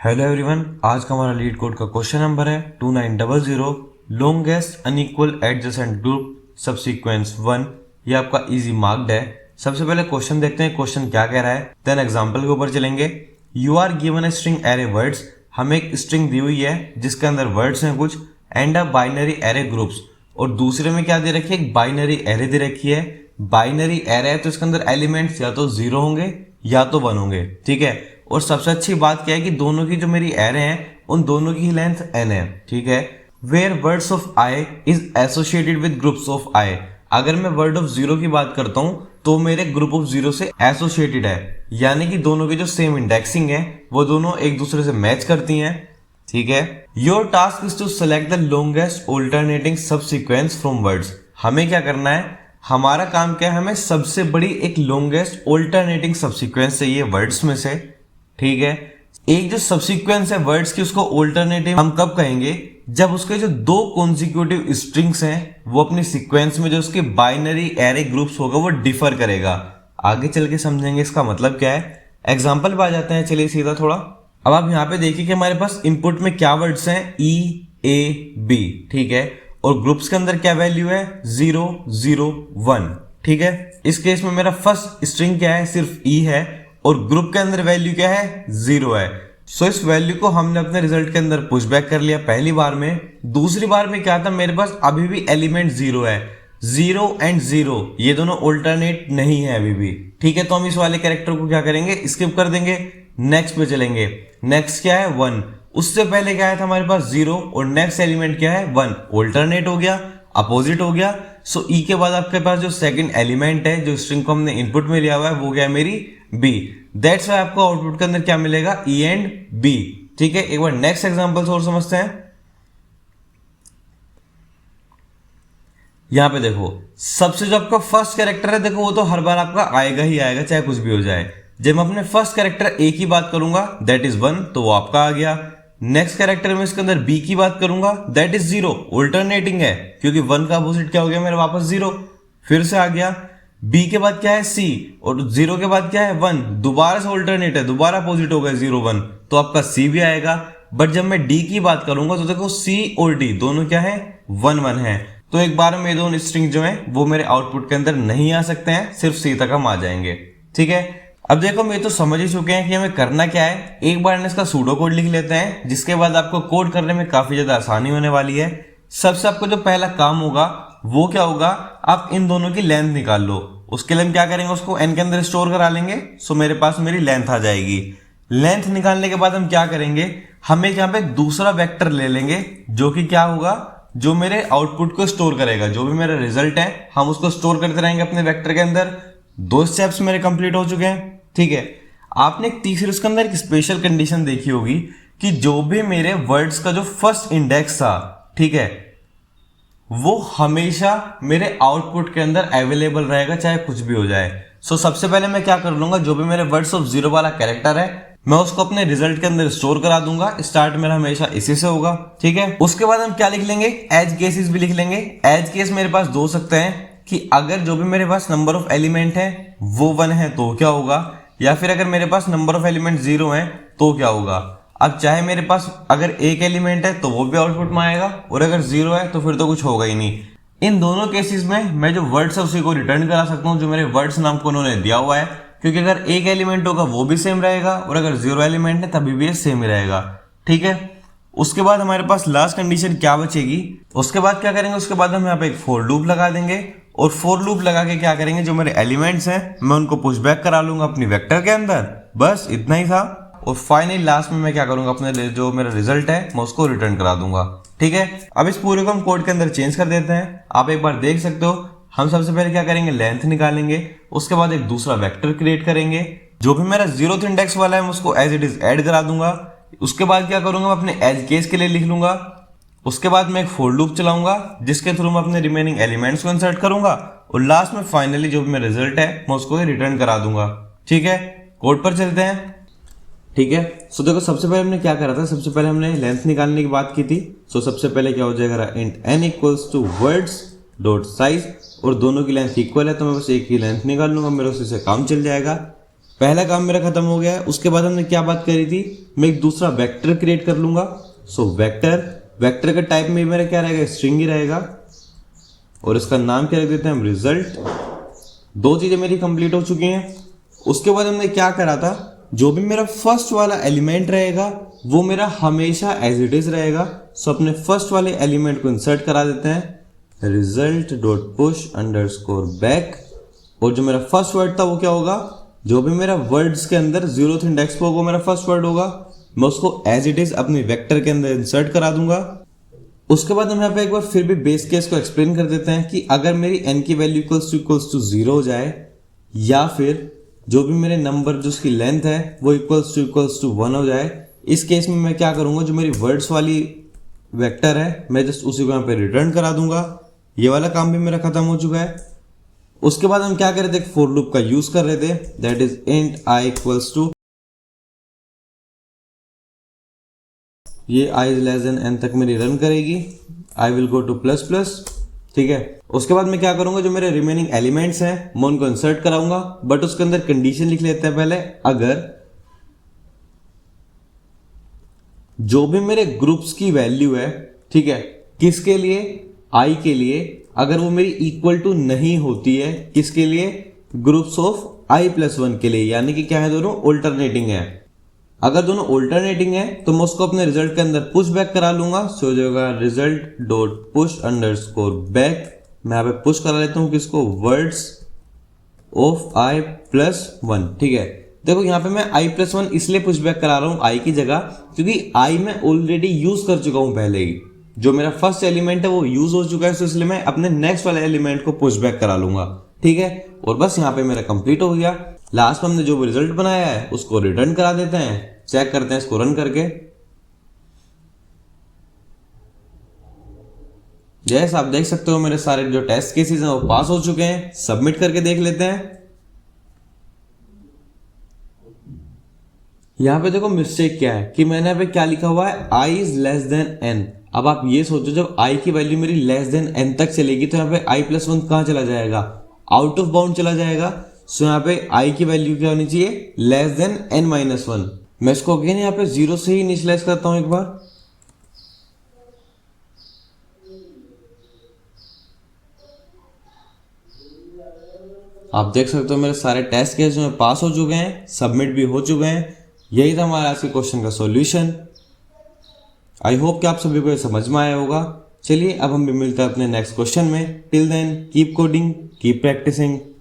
Hello everyone, आज का हमारा लीड कोड का क्वेश्चन नंबर है 2900 longest unequal adjacent group subsequence 1। ये आपका इजी मार्क्ड है। सबसे पहले क्वेश्चन देखते हैं क्वेश्चन क्या कह रहा है, देन एग्जांपल के ऊपर चलेंगे। You are given a string array words, हमें एक स्ट्रिंग दी हुई है जिसके अंदर वर्ड्स हैं कुछ, and a binary array groups, और दूसरे में क्या दे रखी है, एक बाइनरी एरे दे रखी है। बाइनरी एरे है तो इसके अंदर एलिमेंट्स या तो 0 होंगे या तो 1 होंगे, ठीक है। और सबसे अच्छी बात क्या है कि दोनों की जो मेरी एरे हैं उन दोनों की लेंथ n है, ठीक है। Where words of I is associated with groups of I, अगर मैं वर्ड ऑफ 0 की बात करता हूं तो मेरे ग्रुप ऑफ 0 से एसोसिएटेड है, यानी कि दोनों की जो सेम इंडेक्सिंग है वो दोनों एक दूसरे से मैच करती हैं, ठीक है। Your task is to select the longest alternating subsequence from words, हमें क्या करना है, हमारा काम क्या है, हमें सबसे बड़ी एक लॉन्गेस्ट ऑल्टरनेटिंग सबसीक्वेंस चाहिए वर्ड्स में से, ठीक है। एक जो सबसीक्वेंस है वर्ड्स की उसको ऑल्टरनेटिव हम कब कहेंगे, जब उसके जो दो कॉन्जिक्यूटिव स्ट्रिंग्स हैं वो अपनी सीक्वेंस में जो उसके बाइनरी एरे ग्रुप्स होगा वो डिफर करेगा। आगे चल के समझेंगे इसका मतलब क्या है। एग्जांपल पे आ जाते हैं, चलिए सीधा थोड़ा। अब आप यहाँ पे देखिए कि हमारे पास इनपुट में क्या वर्ड्स हैं, ई ए बी, ठीक है, और ग्रुप्स के अंदर क्या वैल्यू है, 0 0 1, ठीक है। इस केस में मेरा फर्स्ट स्ट्रिंग क्या है, सिर्फ ई है, और ग्रुप के अंदर वैल्यू क्या है, 0 है। सो इस वैल्यू को हमने अपने रिजल्ट के अंदर पुश बैक कर लिया पहली बार में। दूसरी बार में क्या था, मेरे पास अभी भी एलिमेंट 0 है, 0 एंड 0 ये दोनों ऑल्टरनेट नहीं है अभी भी, ठीक है। तो हम इस वाले कैरेक्टर को क्या करेंगे, स्किप कर देंगे, नेक्स्ट पे चलेंगे। नेक्स्ट क्या है, 1, उससे पहले क्या है था हमारे पास 0, और नेक्स्ट एलिमेंट क्या है, 1, ऑल्टरनेट हो गया, अपोजिट हो गया। सो ई के बाद आपके पास जो सेकंड एलिमेंट है जो स्ट्रिंग को हमने इनपुट में लिया हुआ है वो क्या है, मेरी बी। दैट्स वाई आपको आउटपुट के अंदर क्या मिलेगा, ई एंड बी, ठीक है। एक बार नेक्स्ट एग्जांपल और समझते हैं। यहां पे देखो, सबसे जो आपका फर्स्ट कैरेक्टर है, देखो वो तो हर बार आपका आएगा ही आएगा, चाहे कुछ भी हो जाए। जब मैं अपने फर्स्ट कैरेक्टर ए की बात करूंगा दैट इज 1, तो वो आपका आ गया। नेक्स्ट कैरेक्टर में इसके अंदर बी की बात करूंगा दैट इज 0, ऑल्टरनेटिंग है, क्योंकि 1 का अपोजिट क्या हो गया मेरा, वापस 0, फिर से आ गया। बी के बाद क्या है, सी, और 0 के बाद क्या है, 1, दोबारा से ऑल्टरनेट है, दोबारा अपोजिट हो गया 0 1, तो आपका सी भी आएगा। बट जब मैं डी की बात करूंगा तो देखो सी और डी दोनों क्या है, 1 1 है, तो एक बार में दोनों स्ट्रिंग जो है वो मेरे आउटपुट के अंदर नहीं आ सकते हैं, सिर्फ सी तक हम आ जाएंगे, ठीक है। अब देखो मैं तो समझ ही चुके हैं कि हमें करना क्या है। एक बार इसका सूडो कोड लिख लेते हैं, जिसके बाद आपको कोड करने में काफी ज्यादा आसानी होने वाली है। सबसे आपको जो पहला काम होगा वो क्या होगा, आप इन दोनों की लेंथ निकाल लो। उसके लिए हम क्या करेंगे, उसको n के अंदर स्टोर करा लेंगे, सो मेरे पास मेरी लेंथ आ जाएगी। लेंथ निकालने के बाद हम क्या करेंगे, हम एक यहाँ पे दूसरा वेक्टर ले लेंगे जो कि क्या होगा, जो मेरे आउटपुट को स्टोर करेगा, जो भी मेरा रिजल्ट है हम उसको स्टोर करते रहेंगे अपने वेक्टर के अंदर। 2 स्टेप्स मेरे कंप्लीट हो चुके हैं, ठीक है। आपने एक तीसरी उसके अंदर एक स्पेशल कंडीशन देखी होगी कि जो भी मेरे वर्ड्स का जो फर्स्ट इंडेक्स था, ठीक है, वो हमेशा मेरे आउटपुट के अंदर अवेलेबल रहेगा, चाहे कुछ भी हो जाए। सो सबसे पहले मैं क्या कर लूंगा, जो भी मेरे वर्ड्स ऑफ 0 वाला कैरेक्टर है मैं उसको अपने रिजल्ट के अंदर स्टोर करा दूंगा। स्टार्ट मेरा हमेशा इसी से होगा, ठीक है। उसके बाद हम क्या लिख लेंगे, एज केसेस भी लिख लेंगे। एज केस मेरे पास 2 सकते हैं कि अगर जो भी मेरे पास नंबर ऑफ एलिमेंट है वो 1 है तो क्या होगा, या फिर अगर मेरे पास नंबर ऑफ एलिमेंट 0 है तो क्या होगा। अब चाहे मेरे पास अगर एक एलिमेंट है तो वो भी आउटपुट में आएगा, और अगर 0 है तो फिर तो कुछ होगा ही नहीं। इन दोनों केसेस में मैं जो वर्ड्स है उसी को रिटर्न करा सकता हूं जो मेरे वर्ड्स नाम को उन्होंने दिया हुआ है, क्योंकि अगर एक एलिमेंट होगा वो भी सेम रहेगा, और अगर 0 एलिमेंट है तभी भी सेम ही रहेगा, ठीक है। उसके बाद हमारे पास लास्ट कंडीशन क्या बचेगी, उसके बाद क्या करेंगे, उसके बाद हम यहाँ पे एक फॉर लूप लगा देंगे, और फॉर लूप लगा के क्या करेंगे, जो मेरे एलिमेंट्स हैं मैं उनको पुश बैक करा लूंगा अपनी वेक्टर के अंदर, बस इतना ही था। और फाइनली लास्ट में मैं क्या करूंगा, अपने जो मेरा रिजल्ट है मैं उसको रिटर्न करा दूंगा, ठीक है। अब इस पूरे को हम कोड के अंदर चेंज कर देते हैं, आप एक बार देख सकते हो। हम सबसे पहले क्या करेंगे, लेंथ निकालेंगे, उसके बाद एक दूसरा वेक्टर क्रिएट करेंगे, जो भी मेरा 0th इंडेक्स वाला है मैं उसको एज इट इज ऐड करा दूंगा। उसके बाद क्या करूंगा, मैं अपने एज केस के लिए लिख लूंगा। उसके बाद मैं एक फॉर लूप चलाऊंगा जिसके थ्रू मैं अपने रिमेनिंग एलिमेंट्स को इंसर्ट करूंगा, और लास्ट में फाइनली जो भी मेरा रिजल्ट है मैं उसको रिटर्न करा दूंगा, ठीक है। कोड पर चलते हैं, ठीक है। सो देखो सबसे पहले हमने क्या करा था, सबसे पहले हमने लेंथ निकालने की बात की थी। सो सबसे पहले क्या हो जाएगा, int n equals to words dot size, और दोनों की लेंथ इक्वल है तो मैं बस एक ही लेंथ निकाल लूंगा, मेरा उसी से काम चल जाएगा। पहला काम मेरा खत्म हो गया है। उसके बाद हमने क्या बात करी थी, मैं एक दूसरा वेक्टर क्रिएट कर लूंगा। सो वेक्टर का टाइप में मेरा क्या रहेगा, स्ट्रिंग ही रहेगा, और इसका नाम क्या रख देते हैं हम, रिजल्ट। दो चीजें मेरी कंप्लीट हो चुकी हैं। उसके बाद हमने क्या करा था, जो भी मेरा फर्स्ट वाला एलिमेंट रहेगा वो मेरा हमेशा एज इट इज रहेगा। सो अपने फर्स्ट वाले एलिमेंट को इंसर्ट करा देते हैं, result dot push underscore back. और जो मेरा फर्स्ट वर्ड था वो क्या होगा, जो भी मेरा वर्ड्स के अंदर 0th इंडेक्स पे होगा मेरा फर्स्ट वर्ड होगा, मैं उसको एज इट इज अपने वेक्टर के अंदर इंसर्ट करा दूंगा। उसके बाद हम यहाँ पे एक बार फिर भी बेस केस को एक्सप्लेन कर देते हैं कि अगर मेरी n की वैल्यू इक्वल्स टू 0 हो जाए, या फिर जो भी मेरे नंबर जो उसकी लेंथ है वो इक्वल्स टू 1 हो जाए, इस केस में मैं क्या करूंगा, जो मेरी वर्ड्स वाली वेक्टर है मैं जस्ट उसी को यहाँ पे रिटर्न करा दूंगा। ये वाला काम भी मेरा खत्म हो चुका है। उसके बाद हम क्या कर रहे थे, एक फॉर लूप का यूज कर रहे थे, that is int i equals to, ये i is less than n तक मेरी रन करेगी, I will go to plus plus, ठीक है। उसके बाद मैं क्या करूंगा, जो मेरे रिमेनिंग एलिमेंट्स हैं मैं उनको इंसर्ट कराऊंगा, बट उसके अंदर कंडीशन लिख लेते हैं पहले, अगर जो भी मेरे ग्रुप्स की वैल्यू है, ठीक है, किसके लिए, आई के लिए, अगर वो मेरी इक्वल टू नहीं होती है, किसके लिए, ग्रुप्स ऑफ आई प्लस 1 के लिए, यानी कि क्या है, दोनों ऑल्टरनेटिंग है। अगर दोनों ऑल्टरनेटिंग है तो मैं उसको अपने रिजल्ट के अंदर पुश बैक करा लूंगा। सो हो जाएगा result dot push underscore back. मैं यहाँ पे पुश करा लेता हूँ किसको, वर्ड्स ऑफ आई प्लस 1, ठीक है। देखो यहाँ पे मैं आई प्लस 1 इसलिए पुश बैक करा रहा हूँ आई की जगह, क्योंकि आई मैं ऑलरेडी यूज कर चुका हूँ पहले ही, जो मेरा फर्स्ट एलिमेंट है वो यूज हो चुका है, तो इसलिए मैं अपने नेक्स्ट वाले एलिमेंट को पुश बैक करा लूंगा, ठीक है। और बस यहाँ पे मेरा कंप्लीट हो गया। लास्ट में हमने जो भी रिजल्ट बनाया है उसको रिटर्न करा देते हैं, चेक करते हैं इसको रन करके। जैसे आप देख सकते हो मेरे सारे जो टेस्ट केसेस हैं वो पास हो चुके हैं। सबमिट करके देख लेते हैं। यहां पे देखो मिस्टेक क्या है कि मैंने यहाँ पे क्या लिखा हुआ है, i is less then n। अब आप ये सोचो, जब i की वैल्यू मेरी लेस देन n तक चलेगी तो यहाँ पे i प्लस 1 कहां चला जाएगा, आउट ऑफ बाउंड चला जाएगा। सो यहाँ पे i की वैल्यू क्या होनी चाहिए, लेस देन n माइनस 1। मैं इसको अगेन यहाँ पे 0 से ही इनिशियलाइज करता हूं एक बार। आप देख सकते हो मेरे सारे टेस्ट केस में पास हो चुके हैं, सबमिट भी हो चुके हैं। यही था हमारा आज के क्वेश्चन का सॉल्यूशन। आई होप कि आप सभी को ये समझ में आया होगा। चलिए अब हम भी मिलते हैं अपने नेक्स्ट क्वेश्चन में। Till then keep coding, keep practising.